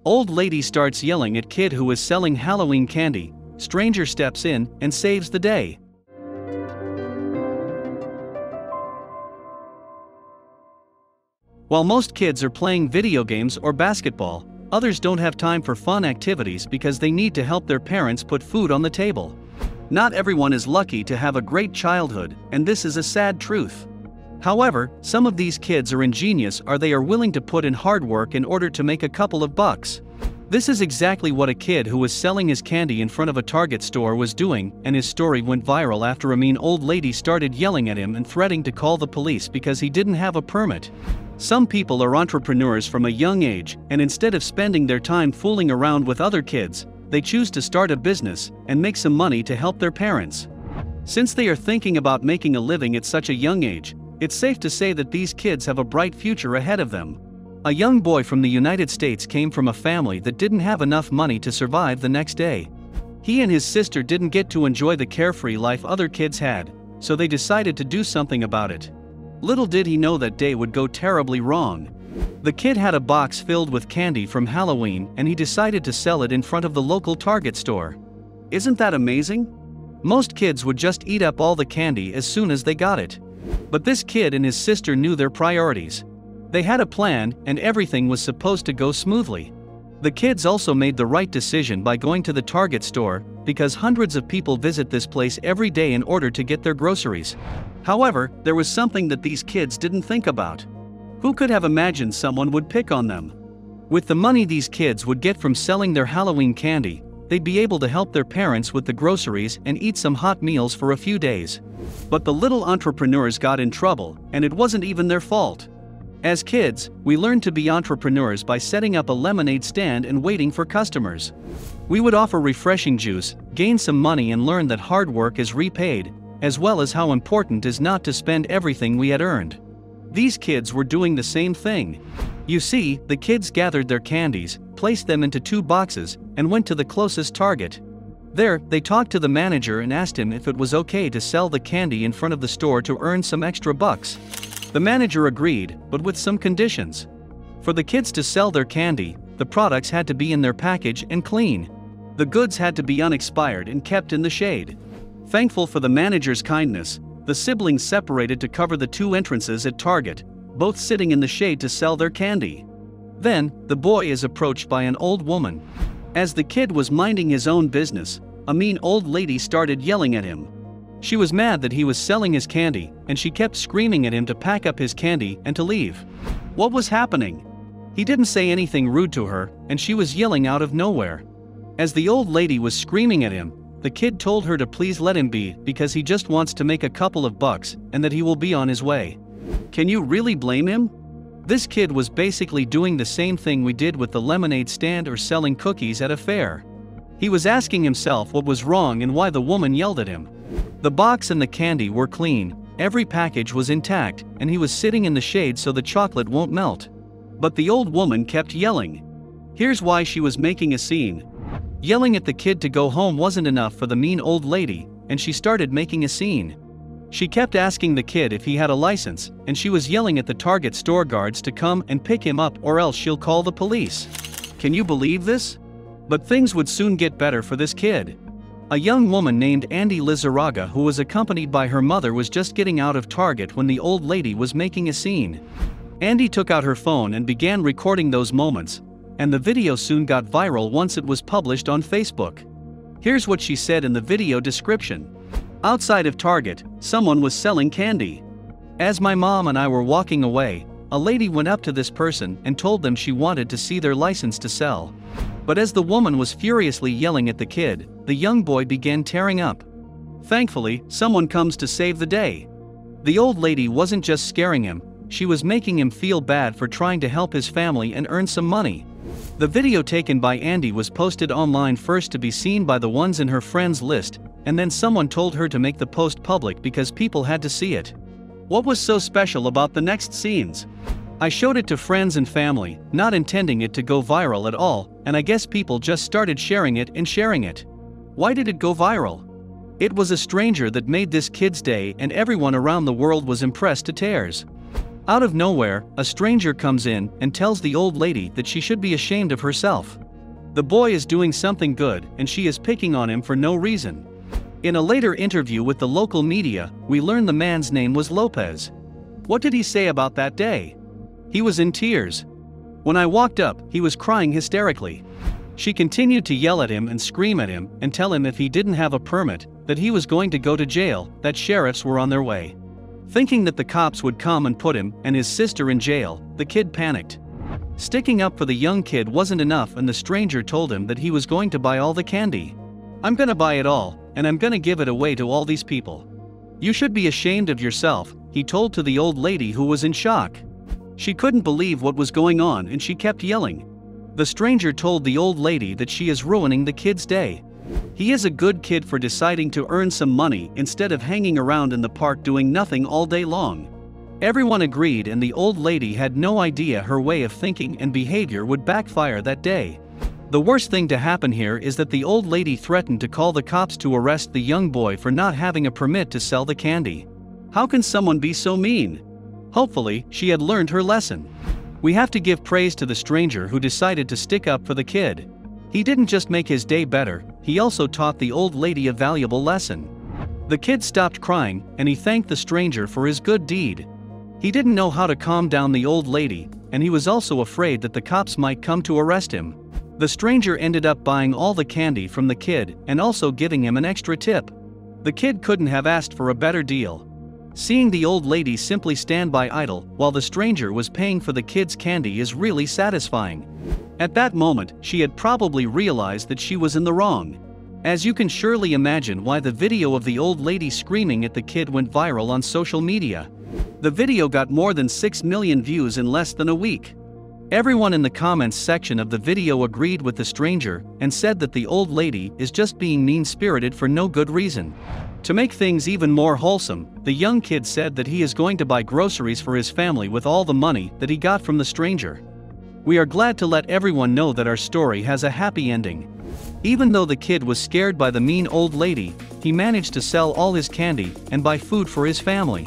Old lady starts yelling at kid who is selling Halloween candy. Stranger steps in and saves the day. While most kids are playing video games or basketball, others don't have time for fun activities because they need to help their parents put food on the table. Not everyone is lucky to have a great childhood, and this is a sad truth. However, some of these kids are ingenious, or they are willing to put in hard work in order to make a couple of bucks. This is exactly what a kid who was selling his candy in front of a Target store was doing, and his story went viral after a mean old lady started yelling at him and threatening to call the police because he didn't have a permit. Some people are entrepreneurs from a young age, and instead of spending their time fooling around with other kids, they choose to start a business and make some money to help their parents. Since they are thinking about making a living at such a young age, it's safe to say that these kids have a bright future ahead of them. A young boy from the United States came from a family that didn't have enough money to survive the next day. He and his sister didn't get to enjoy the carefree life other kids had, so they decided to do something about it. Little did he know that day would go terribly wrong. The kid had a box filled with candy from Halloween, and he decided to sell it in front of the local Target store. Isn't that amazing? Most kids would just eat up all the candy as soon as they got it. But this kid and his sister knew their priorities. They had a plan, and everything was supposed to go smoothly. The kids also made the right decision by going to the Target store, because hundreds of people visit this place every day in order to get their groceries. However, there was something that these kids didn't think about. Who could have imagined someone would pick on them? With the money these kids would get from selling their Halloween candy, they'd be able to help their parents with the groceries and eat some hot meals for a few days. But the little entrepreneurs got in trouble, and it wasn't even their fault. As kids, we learned to be entrepreneurs by setting up a lemonade stand and waiting for customers. We would offer refreshing juice, gain some money, and learn that hard work is repaid, as well as how important it is not to spend everything we had earned. These kids were doing the same thing. You see, the kids gathered their candies, placed them into 2 boxes, and went to the closest Target. There, they talked to the manager and asked him if it was okay to sell the candy in front of the store to earn some extra bucks. The manager agreed, but with some conditions. For the kids to sell their candy, the products had to be in their package and clean. The goods had to be unexpired and kept in the shade. Thankful for the manager's kindness, the siblings separated to cover the 2 entrances at Target, both sitting in the shade to sell their candy. Then, the boy is approached by an old woman. As the kid was minding his own business, a mean old lady started yelling at him. She was mad that he was selling his candy, and she kept screaming at him to pack up his candy and to leave. What was happening? He didn't say anything rude to her, and she was yelling out of nowhere. As the old lady was screaming at him, the kid told her to please let him be because he just wants to make a couple of bucks and that he will be on his way. Can you really blame him? This kid was basically doing the same thing we did with the lemonade stand or selling cookies at a fair. He was asking himself what was wrong and why the woman yelled at him. The box and the candy were clean, every package was intact, and he was sitting in the shade so the chocolate won't melt. But the old woman kept yelling. Here's why she was making a scene. Yelling at the kid to go home wasn't enough for the mean old lady, and she started making a scene. She kept asking the kid if he had a license, and she was yelling at the Target store guards to come and pick him up or else she'll call the police. Can you believe this? But things would soon get better for this kid. A young woman named Andy Lizarraga, who was accompanied by her mother, was just getting out of Target when the old lady was making a scene. Andy took out her phone and began recording those moments, and the video soon got viral once it was published on Facebook. Here's what she said in the video description. Outside of Target, someone was selling candy. As my mom and I were walking away, a lady went up to this person and told them she wanted to see their license to sell. But as the woman was furiously yelling at the kid, the young boy began tearing up. Thankfully, someone comes to save the day. The old lady wasn't just scaring him, she was making him feel bad for trying to help his family and earn some money. The video taken by Andy was posted online first to be seen by the ones in her friends list, and then someone told her to make the post public because people had to see it. What was so special about the next scenes? I showed it to friends and family, not intending it to go viral at all, and I guess people just started sharing it and sharing it. Why did it go viral? It was a stranger that made this kid's day, and everyone around the world was impressed to tears. Out of nowhere, a stranger comes in and tells the old lady that she should be ashamed of herself. The boy is doing something good and she is picking on him for no reason. In a later interview with the local media, we learn the man's name was Lopez. What did he say about that day? He was in tears. When I walked up, he was crying hysterically. She continued to yell at him and scream at him and tell him if he didn't have a permit, that he was going to go to jail, that sheriffs were on their way. Thinking that the cops would come and put him and his sister in jail, the kid panicked. Sticking up for the young kid wasn't enough and the stranger told him that he was going to buy all the candy. I'm gonna buy it all, and I'm gonna give it away to all these people. You should be ashamed of yourself, he told to the old lady who was in shock. She couldn't believe what was going on and she kept yelling. The stranger told the old lady that she is ruining the kid's day. He is a good kid for deciding to earn some money instead of hanging around in the park doing nothing all day long. Everyone agreed and the old lady had no idea her way of thinking and behavior would backfire that day. The worst thing to happen here is that the old lady threatened to call the cops to arrest the young boy for not having a permit to sell the candy. How can someone be so mean? Hopefully, she had learned her lesson. We have to give praise to the stranger who decided to stick up for the kid. He didn't just make his day better, he also taught the old lady a valuable lesson. The kid stopped crying, and he thanked the stranger for his good deed. He didn't know how to calm down the old lady, and he was also afraid that the cops might come to arrest him. The stranger ended up buying all the candy from the kid and also giving him an extra tip. The kid couldn't have asked for a better deal. Seeing the old lady simply stand by idle while the stranger was paying for the kid's candy is really satisfying. At that moment, she had probably realized that she was in the wrong. As you can surely imagine why the video of the old lady screaming at the kid went viral on social media. The video got more than 6 million views in less than a week. Everyone in the comments section of the video agreed with the stranger and said that the old lady is just being mean-spirited for no good reason. To make things even more wholesome, the young kid said that he is going to buy groceries for his family with all the money that he got from the stranger. We are glad to let everyone know that our story has a happy ending. Even though the kid was scared by the mean old lady, he managed to sell all his candy and buy food for his family.